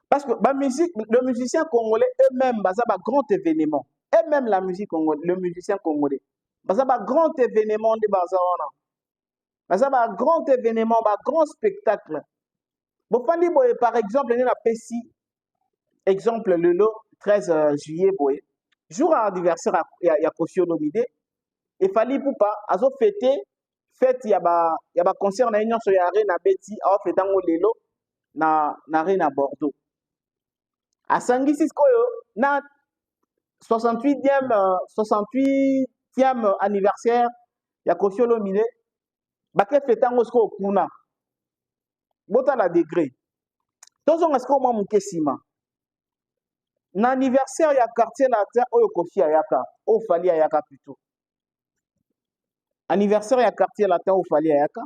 Parce que le musicien congolais eux-mêmes, ça va grand événement. Et même la musique congolaise, le musicien congolais, ça va grand événement de Bazarona. Ça va grand événement, grand spectacle. Par exemple, il y a Pessi, exemple le 13 juillet, jour anniversaire il y a Koscielomide, et Fali Poupa, a fêté, il y a concert na union sur Arena Betty, a fait dans lelo na Arena Bordeaux. À Sangisis Koyo, na 68e anniversaire, il y a Koscielomide, baké fait tango sko kuna. Bota la degré. Tozon est-ce qu'on m'a mouké sima. L'anniversaire il y a quartier latin oyo kofi ayaka, o Fali ayaka plutôt. Anniversaire il y a quartier latin o Fali ayaka.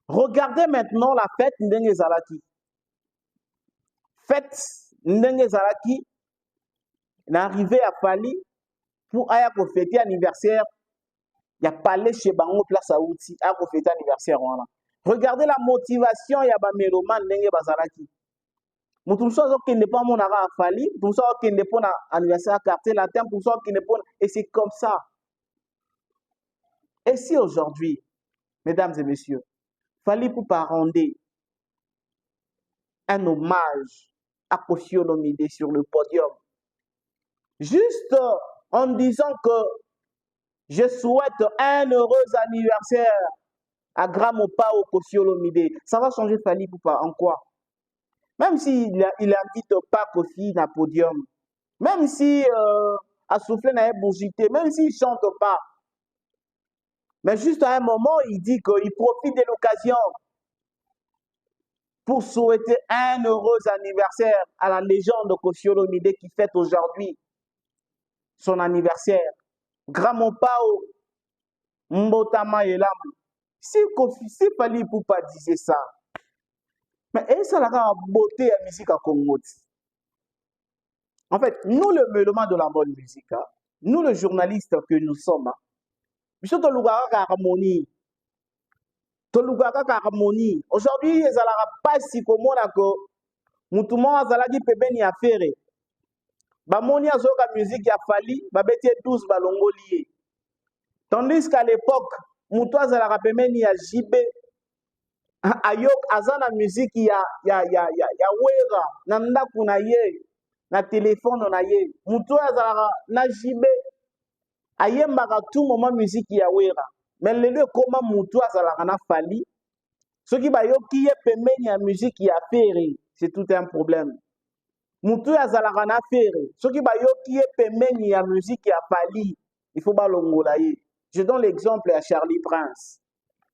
Regardez maintenant la fête ndenge zalaki. Fête ndenge zalaki n'arrivé à Fali pour ayako fêter anniversaire. Il y a palais chez Bango place à Outi à fêter anniversaire voilà. Regardez la motivation, il y a ba méloman ndenge bazalaki. Mutumso qui n'est pas mon ara Fali, mutumso qui n'est pas anniversaire quartier latin, mutumso qui n'est pas et c'est comme ça. Et si aujourd'hui, mesdames et messieurs, Fali Poupa rendre un hommage à Koffi Olomide sur le podium. Juste en disant que je souhaite un heureux anniversaire à Gramopa au Koffi Olomide. Ça va changer Fally Ipupa en quoi? Même s'il n'invite pas Koffi na podium, même si à souffler n'a bougité, même s'il ne chante pas, mais juste à un moment, il dit qu'il profite de l'occasion pour souhaiter un heureux anniversaire à la légende Koffi Olomide qui fête aujourd'hui son anniversaire. Gramopao Mbotama Elam. Si Fally Ipupa disait ça, mais ça la beauté à la musique à Congo. En fait, nous le mélomane de la bonne musique, nous le journaliste que nous sommes, nous sommes harmonie. Harmonie. Aujourd'hui, ils n'ont pas si comme on mutumo azalaki pembeni ya fere. Bamoni azoka musique ya Fally, babeti 12 balongoli ye. Tandis qu'à l'époque, mutu azalaka pembeni ya JB, ayok azana musique ya wera, na ndaku na ye, na téléphone na ye. Mutu azalaka na JB, ayembaka tout moment musique ya wera. Mais lelo koma mutu azalaka na Fally, soki bayoki ye pembeni ya musique ya fere, c'est tout un problème. Mutu azalaka na fere, soki bayoki ye pembeni ya musique ya Fally, il faut balongola ye. Je donne l'exemple à Charlie Prince.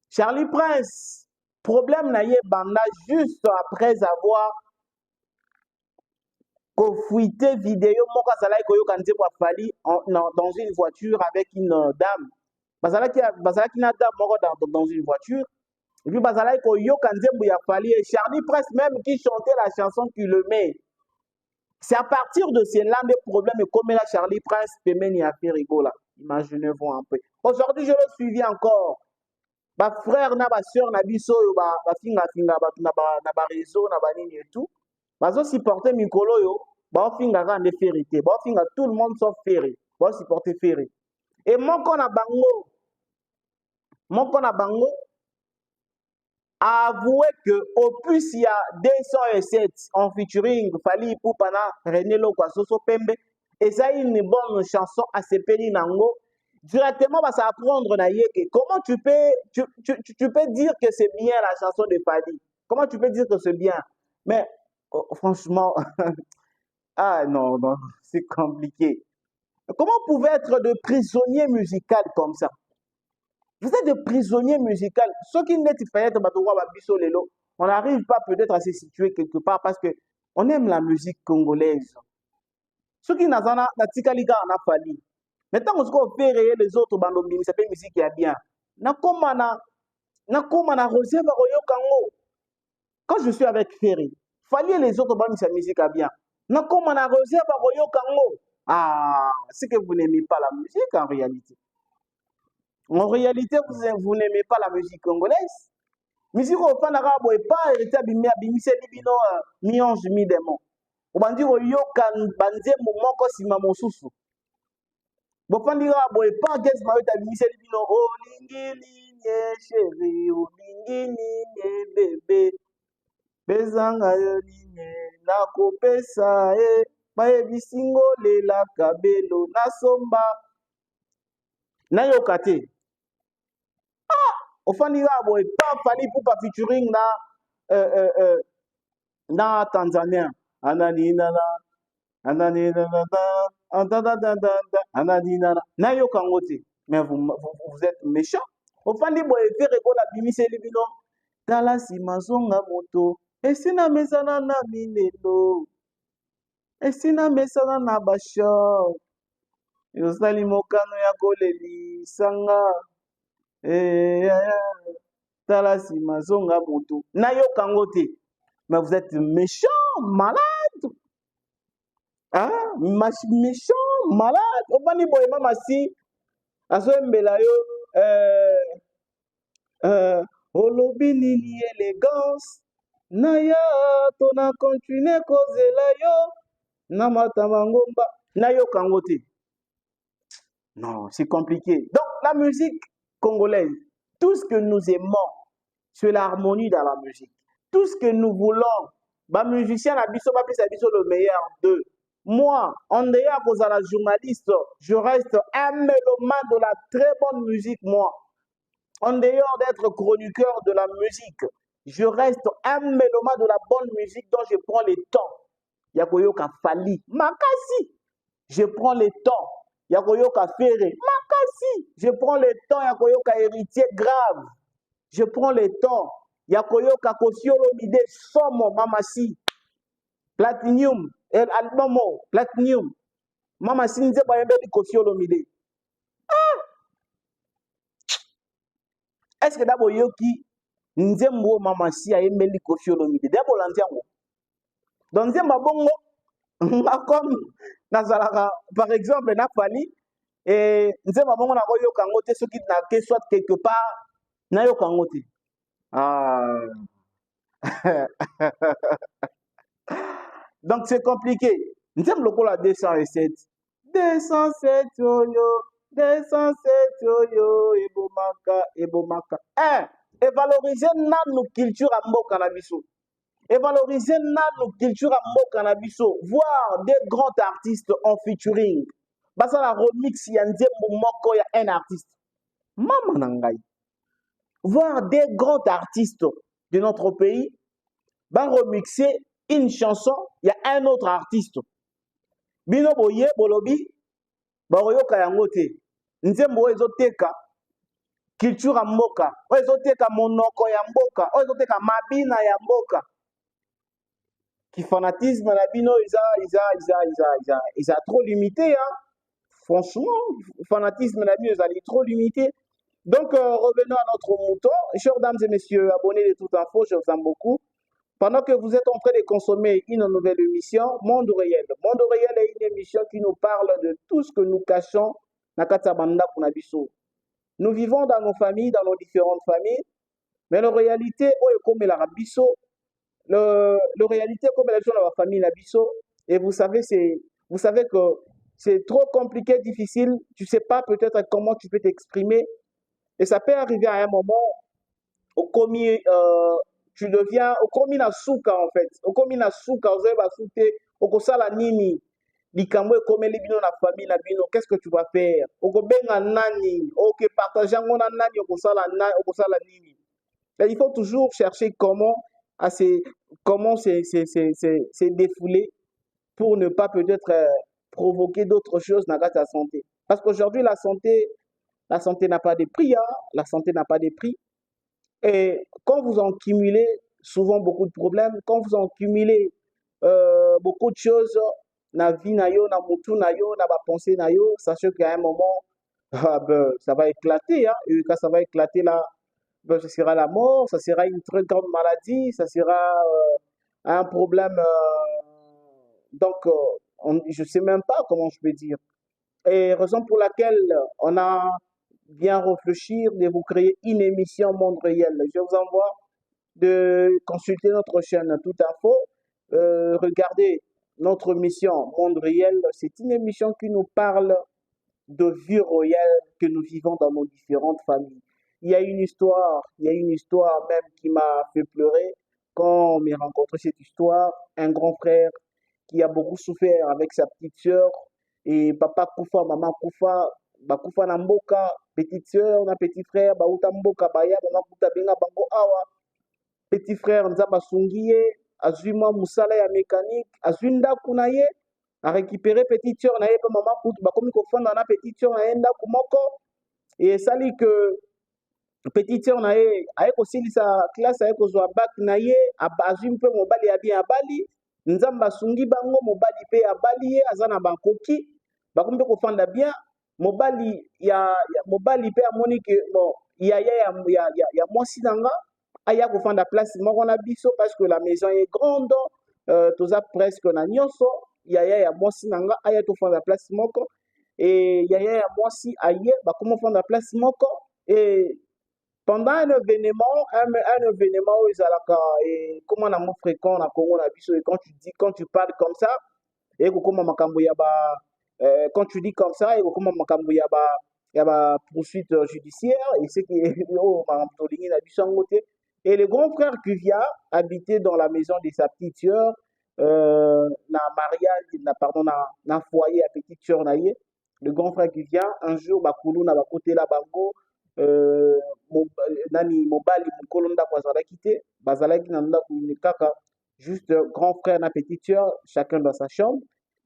Charlie Prince, problème na ye banda juste après avoir fuité vidéo moko azalaki koyoka nzembo ya Fally dans une voiture avec une dame. Bazalaki na dame moko dans une voiture. Et puis bazalaki koyoka nzembo ya Fally et Charlie Prince même qui chantait la chanson qui le met. C'est à partir de cela des problèmes comme la Charlie Prince pembeni ya Ferigola. Imaginez-vous un peu. Aujourd'hui, je le suivi encore. Ba frère na ba sœur na biso yo ba finga na ba réseau na ba nini et tout. Bazo supporter mikolo yo, ba finga ka ne férité. Ba finga tout le monde sauf Ferry. Ba supporter Ferry. Et moko na bango a avoué que au plus il y a 207 en featuring Fally Ipupa na René Lokwasoso Pembe et ça une bonne chanson à Sepeli Nango. Directement, va s'apprendre comment tu peux dire que c'est bien la chanson de Fally. Comment tu peux dire que c'est bien? Mais franchement, ah non, c'est compliqué. Comment pouvez être de prisonnier musical comme ça? Vous êtes de prisonnier musical. Ceux qui n'êtes pas on n'arrive pas peut-être à se situer quelque part parce que on aime la musique congolaise. Ceux qui n'ont pas de Fally. Maintenant, on se fait les autres bandes ça fait musique qui est bien. Quand je suis avec Ferry, Fally les autres bandes sa musique est bien. Ah, c'est que vous n'aimez pas la musique en réalité. En réalité, vous n'aimez pas la musique congolaise. Musique au fan arabe et pas hérité abimé abimise libino mi-ange mi-démon. Au bandi yokan banze moko sima mosusu. Bofandira boy pas guess ma ta bimise libino olingi nye chéri olingi nye bébé. Bezanga yo linye nakopesa bayebisingo lela kabelo nasomba nayoka te. Ofandira boy pas Fally Ipupa featuring na Tanzania. Ananina nayoka ngote. Mais vous êtes méchant. Ofandi boy faire la bimise libino tala si mazonga moto esina mesana na minelo esina mesana na basho yosali mokano ya koleli sanga tala si mazonga moto nayoka ngote. Mais vous êtes méchant, malade. Hein? Méchant, malade. Ofandi boy mama si azoembela yo olobi nini élégance naya tona continue kozela yo na matama ngomba nayoka ngo te. Non, c'est compliqué. Donc la musique congolaise, tout ce que nous aimons, c'est l'harmonie dans la musique. Tout ce que nous voulons, Ba musicien na biso bapesa biso le meilleur d'eux. Moi, en dehors cause à la journaliste, je reste un mélomane de la très bonne musique, moi. En dehors d'être chroniqueur de la musique, je reste un mélomane de la bonne musique dont je prends le temps. Yakoyoka Fali, Makasi. Je prends le temps. Yakoyoka Ferré, Makasi. Je prends le temps. Yakoyoka Héritier Grave. Je prends le temps. Yakoyoka Kosiolo Mide Somo Mamasi. Platinum. El Albomo. Platinum. Mamasi Nze Bayembe Kosiolo Mide. Est-ce que d'abord Yoki Nzembo Mamasi a Emeli Kosiolo Mide? D'abord l'antiango. Donc Nzemba Bongo. Comme Nazalaka, par exemple, Nafali. Et Nzemba Bongo na Yoka Ngote, ce qui n'a que soit quelque part. Na Yoka Ngote. Ah. Donc c'est compliqué. Nous sommes le coup à 207. 207 yo, 207 yo, ebomaka. Et valoriser notre culture à Mboka na biso. Et valoriser notre culture à Mboka na biso. Voir des grands artistes en featuring. Basa la remix ya Nzembo moko ya un artiste. Mama nangai. Voir des grands artistes de notre pays va remixer une chanson, il y a un autre artiste. Bino boye bolobi baroyoka yango te. Nzembo ezoteka culture ya mboka, ezoteka monoko ya mboka, ezoteka mabina ya mboka. Ki fanatisme na bino isa trop limité hein. Franchement, fanatisme na bino est trop limité. Donc revenons à notre mouton. Chers dames et messieurs, abonnés de Tout Info, je vous aime beaucoup. Pendant que vous êtes en train de consommer une nouvelle émission, Monde Réel. Monde Réel est une émission qui nous parle de tout ce que nous cachons dans Katsabanda pour Nabiso. Nous vivons dans nos familles, dans nos différentes familles, mais la réalité, est comme la Rabiso, la réalité, comme la dans la famille Nabiso, et vous savez que c'est trop compliqué, difficile, tu ne sais pas peut-être comment tu peux t'exprimer, et ça peut arriver à un moment, au commis, tu deviens au komi na suka en fait au komi na suka ozoyeba sute okosala nini likambo ekomeli bino na famille na bino, qu'est-ce que tu vas faire? Okobenga nani? Ok, partager ngo na nani? Okosala nini? Et il faut toujours chercher comment se défouler pour ne pas peut-être provoquer d'autres choses dans la santé, parce qu'aujourd'hui la santé n'a pas de prix hein? La santé n'a pas de prix. Et quand vous en cumulez souvent beaucoup de problèmes, quand vous en cumulez beaucoup de choses, na vie na yo, na mutu na yo, na ba pensée na yo, sachez qu'à un moment, ça va éclater, hein, et quand ça va éclater là, ce sera la mort, ça sera une très grande maladie, ça sera un problème. Donc, je ne sais même pas comment je peux dire. Et raison pour laquelle on a bien réfléchir de vous créer une émission Monde Réel. Je vous envoie de consulter notre chaîne Tout Info, regardez notre émission Monde Réel. C'est une émission qui nous parle de vie royale que nous vivons dans nos différentes familles. Il y a une histoire même qui m'a fait pleurer quand on m'a rencontré cette histoire. Un grand frère qui a beaucoup souffert avec sa petite sœur, et papa Koufa, maman Koufa, bakufa na mboka, petite sœur na petit frère bauta mboka baya mama kuta benga bango awa. Petit frère nzamba sungiye azwi mwa musala ya mécanique, azwi ndaku na ye a récupéré petite sœur na ye pe mama kutu bakomi kofanda na petite sœur na ye ndaku moko, et esali que petite sœur na ye aye kosilisa classe aye kozwa bac na ye azwi mpe mobali ya bien abali, nzamba asungi bango mobali pe abali ye aza na bankoki bakomi mpe kofanda bien. Mobali pe amoni que bon yaya ya mwasi nanga aya kofanda place moko na biso parce que la maison est grande, toza presque na nyonso. Yaya ya mwasi nanga aya tofanda place moko, et yaya ya mwasi aye bakoma fanda place moko, et pendant un événement où ezalaka et comment na mo fréquent na Congo na biso, et quand tu parles comme ça et kokoma makambo ya ba quand tu dis comme ça, il y a poursuite judiciaire, et c'est qui est Et le grand frère Kuvia habitait dans la maison de sa petite sœur, na mariage, pardon, na foyer à petite sœur na ye. Le grand frère Kuvia, un jour, bakulu na bakote la bango, euh, nani mobali mukolo ndako azalaki te, bazalaki na ndako ni kaka, juste grand frère na petite sœur, chacun dans sa chambre.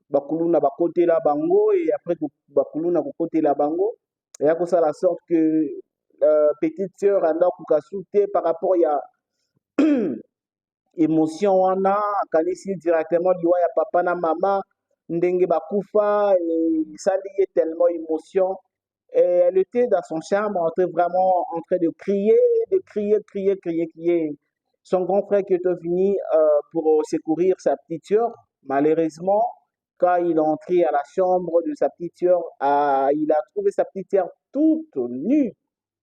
Bakulu na bakote la bango, et après bakulu na kokote la bango, et à cause de la sorte que petite sœur anda kukasute par rapport ya émotion wana akanisi directement liwa ya papa na mama ndenge bakufa et ça lié tellement émotion et elle était dans son chambre vraiment en train de crier, crier. Son grand frère qui était venu pour secourir sa petite sœur, malheureusement, quand il est entré à la chambre de sa petite sœur, il a trouvé sa petite sœur toute nue,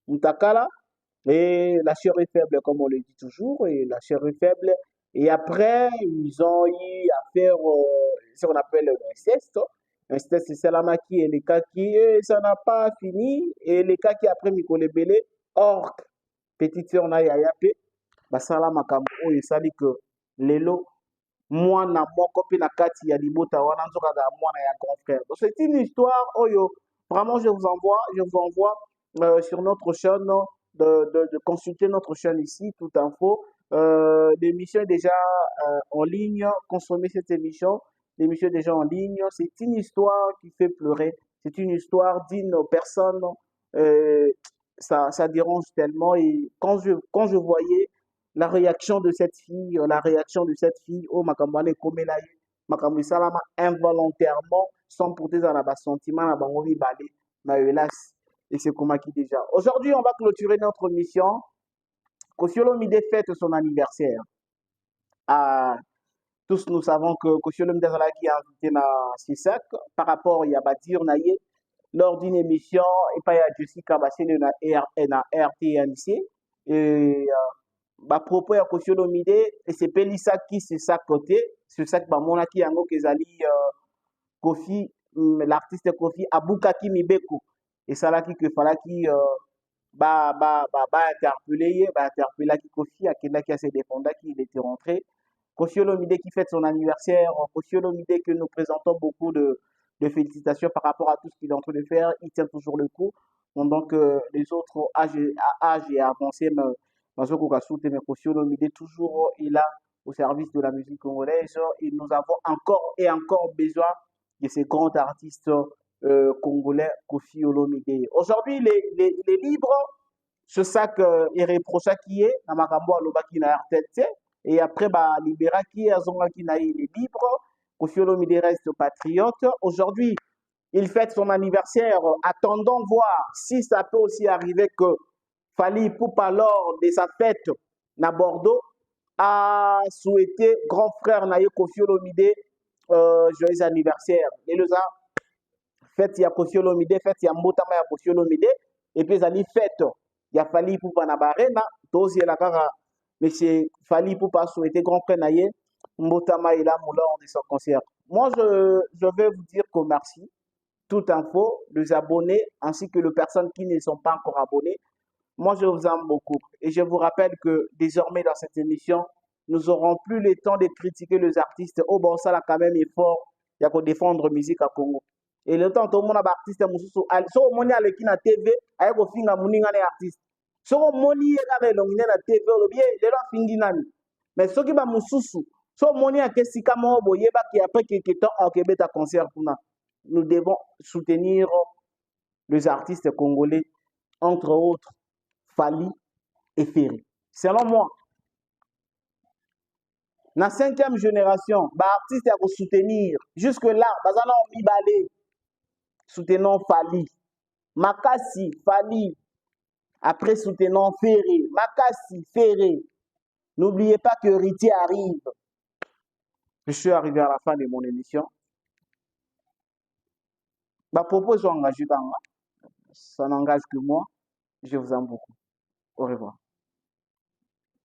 Mutakala, et la chair est faible, comme on le dit toujours, et la chair est faible. Et après, ils ont eu à faire ce qu'on appelle l'inceste. L'inceste, c'est Salamaki et les cas qui, ça n'a pas fini. Et les cas qui, après, Mikole Bele, or, petite sœur na yayape, basala makambo oyo esali que lelo mwana moko mpe na kati ya libota wana nzokaka mwana ya grand frère. Donc c'est une histoire oyo vraiment je vous envoie sur notre chaîne de consulter notre chaîne ici, Tout Info. L'émission est déjà en ligne, consommez cette émission. L'émission est déjà en ligne. C'est une histoire qui fait pleurer. C'est une histoire d'une personne. euh, ça dérange tellement. Et quand je voyais la réaction de cette fille, oh, Makambane Komelaye, Makambu Salama, involontairement, sans porter dans la bas sentiment, la bangovi balé, mais hélas, et c'est comme qui déjà. Aujourd'hui, on va clôturer notre mission. Kosiolo Mide fête son anniversaire. Ah, tous nous savons que Kosiolo Mide qui a invité na Sisak par rapport à Yabadir Naye lors d'une émission et pas à Jessica Bassene na RTNC. Et propos ya Kosiolo Mide et c'est Pelisa qui c'est ça côté, c'est ça que Bamona qui yango kezali Kofi, l'artiste Kofi Abukaki Mibeko et ça là qui que fala qui interpellé qui Kofi qui a se défendu qui il était rentré. Kofi Olomide qui fête son anniversaire, Kofi Olomide que nous présentons beaucoup de félicitations par rapport à tout ce qu'il est en train de faire, il tient toujours le coup pendant que les autres âges et avancés mais Kofi Olomide toujours est là au service de la musique congolaise et nous avons encore et encore besoin de ces grands artistes congolais Kofi Olomide. Aujourd'hui, il est libre, ce sac est reproché qui est, na makambo alobaki na RTT, et après, libéra qui est, azonga qui na il est libre, Kofi Olomide reste patriote. Aujourd'hui, il fête son anniversaire, attendons voir si ça peut aussi arriver que Fally Ipupa lors de sa fête na Bordeaux a souhaité grand frère na ye Kofi Olomide joyeux anniversaire. Et le fête ya Kofi Olomide, fête ya mbotama ya Kofi Olomide, et puis ezali fête ya Fally Ipupa na barena, tozi la kaka monsieur Fally Ipupa a souhaité grand frère na ye mbotama et là lors de son concert. Moi je vais vous dire que merci. Tout Info, les abonnés ainsi que les personnes qui ne sont pas encore abonnées. Moi, je vous aime beaucoup. Et je vous rappelle que désormais, dans cette émission, nous n'aurons plus le temps de critiquer les artistes. Oh, bon, ça, là, quand même, est fort. Il y a qu'à défendre la musique à Congo. Et le temps, tout le monde a artiste, so, moni à l'équipe na TV, avec au fin, à moni, à artiste. So, moni, à la TV, le bien, les gens finissent nani. Mais ce qui va moussousou, so, moni à Kessika, mo, boye, qui après, quelques temps, en Québec, à concert, nous devons soutenir les artistes congolais, entre autres Fally et Ferry. Selon moi, la 5e génération, artiste à soutenir. Jusque-là, bazana on balé. Soutenons Fally. Makasi, Fally. Après, soutenons Ferry. Makasi, Ferry. N'oubliez pas que Riti arrive. Je suis arrivé à la fin de mon émission. Propos sont engagés dans moi. Ça n'engage que moi. Je vous aime beaucoup. Au revoir.